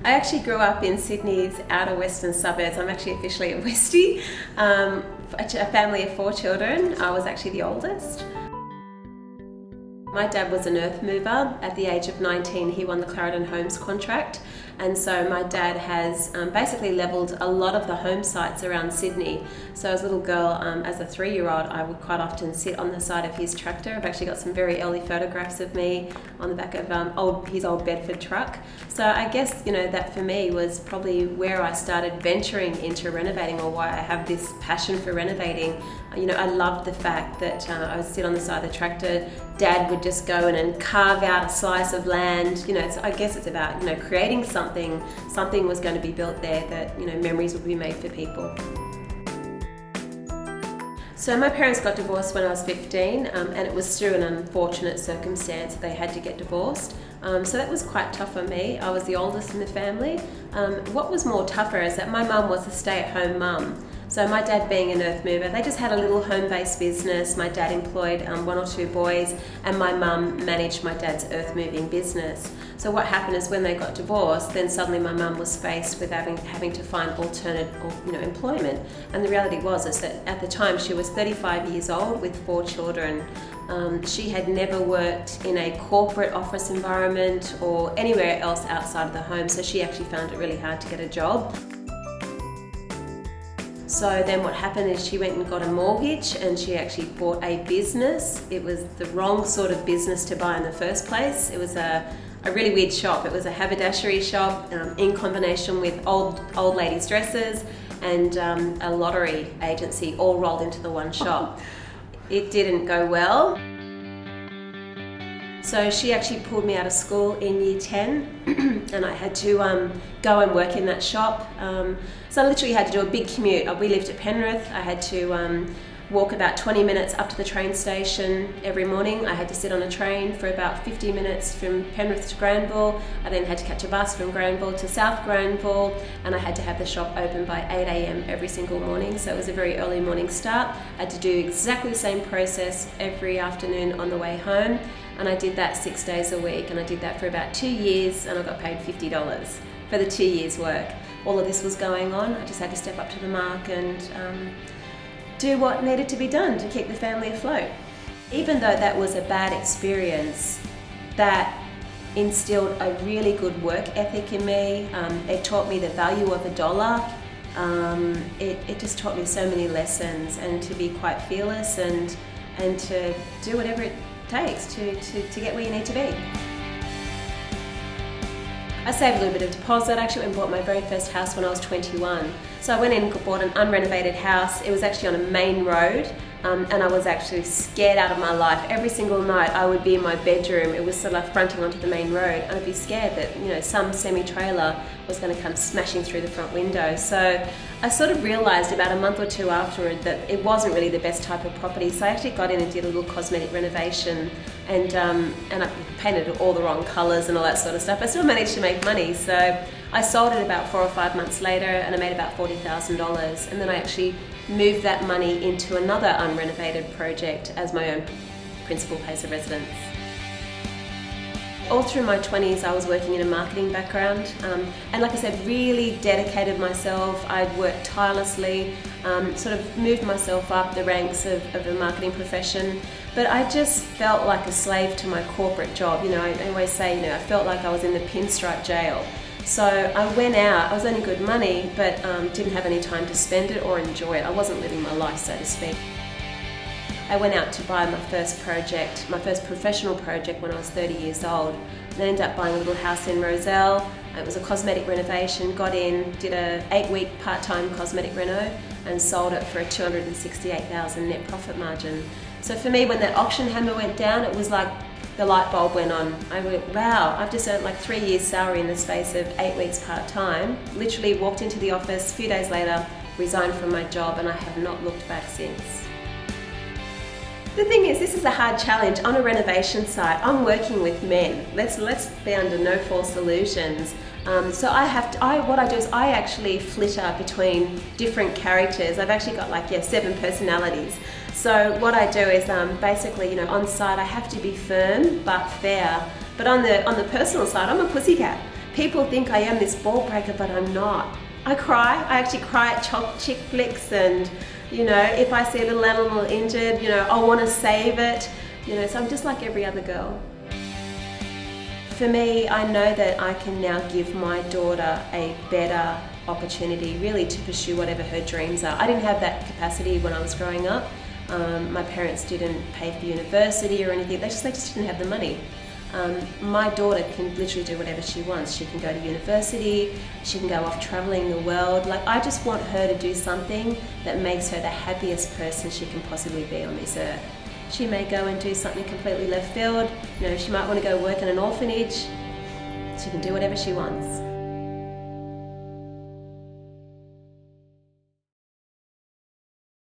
I actually grew up in Sydney's outer western suburbs. I'm actually officially a Westie. A family of 4 children. I was actually the oldest. My dad was an earth mover. At the age of 19, he won the Clarendon Homes contract. And so my dad has basically levelled a lot of the home sites around Sydney. So as a little girl, as a 3-year-old, I would quite often sit on the side of his tractor. I've actually got some very early photographs of me on the back of his old Bedford truck. So I guess, that for me was probably where I started venturing into renovating, or why I have this passion for renovating. I loved the fact that I would sit on the side of the tractor. Dad would just go in and carve out a slice of land. I guess it's about, creating something was going to be built there that, memories would be made for people. So my parents got divorced when I was 15, and it was through an unfortunate circumstance that they had to get divorced. So that was quite tough for me. I was the oldest in the family. What was more tougher is that my mum was a stay-at-home mum. So my dad being an earth mover, they just had a little home-based business. My dad employed 1 or 2 boys, and my mum managed my dad's earth moving business. So what happened is when they got divorced, then suddenly my mum was faced with having to find alternate employment. And the reality was is that at the time she was 35 years old with 4 children. She had never worked in a corporate office environment or anywhere else outside of the home, so she actually found it really hard to get a job. So then what happened is she went and got a mortgage, and she actually bought a business. It was the wrong sort of business to buy in the first place. It was a really weird shop. It was a haberdashery shop in combination with old ladies' dresses and a lottery agency all rolled into the one shop. It didn't go well. So she actually pulled me out of school in year 10 and I had to go and work in that shop. So I literally had to do a big commute. We lived at Penrith. I had to walk about 20 minutes up to the train station every morning. I had to sit on a train for about 50 minutes from Penrith to Granville. I then had to catch a bus from Granville to South Granville, and I had to have the shop open by 8 a.m. every single morning. So it was a very early morning start. I had to do exactly the same process every afternoon on the way home. And I did that 6 days a week, and I did that for about 2 years, and I got paid $50 for the 2 years' work. All of this was going on. I just had to step up to the mark and do what needed to be done to keep the family afloat. Even though that was a bad experience, that instilled a really good work ethic in me. It taught me the value of $1. It just taught me so many lessons, and to be quite fearless and to do whatever it takes to get where you need to be. I saved a little bit of deposit. I actually went and bought my very first house when I was 21. So I went in and bought an unrenovated house. It was actually on a main road, and I was actually scared out of my life. Every single night I would be in my bedroom. It was sort of fronting onto the main road, and I'd be scared that some semi-trailer was going to come smashing through the front window. So I sort of realised about a month or 2 afterward that it wasn't really the best type of property. So I actually got in and did a little cosmetic renovation, and I painted all the wrong colours and all that sort of stuff. I still managed to make money, so I sold it about 4 or 5 months later, and I made about $40,000. And then I actually moved that money into another unrenovated project as my own principal place of residence. All through my 20s I was working in a marketing background, and like I said, really dedicated myself. I'd worked tirelessly, sort of moved myself up the ranks of the marketing profession, but I just felt like a slave to my corporate job. I always say, I felt like I was in the pinstripe jail. So I went out. I was earning good money, but didn't have any time to spend it or enjoy it. I wasn't living my life, so to speak. I went out to buy my first project, my first professional project, when I was 30 years old. I ended up buying a little house in Rozelle. It was a cosmetic renovation. Got in, did a 8-week part-time cosmetic reno, and sold it for a $268,000 net profit margin. So for me, when that auction hammer went down, it was like the light bulb went on. I went, wow, I've just earned like 3 years' salary in the space of 8 weeks part-time. Literally walked into the office, a few days later, resigned from my job, and I have not looked back since. The thing is, this is a hard challenge. On a renovation site, I'm working with men. Let's be under no false illusions. So what I do is I actually flitter between different characters. I've actually got 7 personalities. So what I do is basically, on site I have to be firm but fair. But on the personal side, I'm a pussycat. people think I am this ball breaker, but I'm not. I cry. I actually cry at chick flicks, and you know, if I see a little animal injured, you know, I want to save it. You know, so I'm just like every other girl. For me, I know that I can now give my daughter a better opportunity really to pursue whatever her dreams are. I didn't have that capacity when I was growing up. My parents didn't pay for university or anything. They just didn't have the money. My daughter can literally do whatever she wants. She can go to university, she can go off traveling the world. Like, I just want her to do something that makes her the happiest person she can possibly be on this earth. She may go and do something completely left field. You know, she might want to go work in an orphanage. She can do whatever she wants.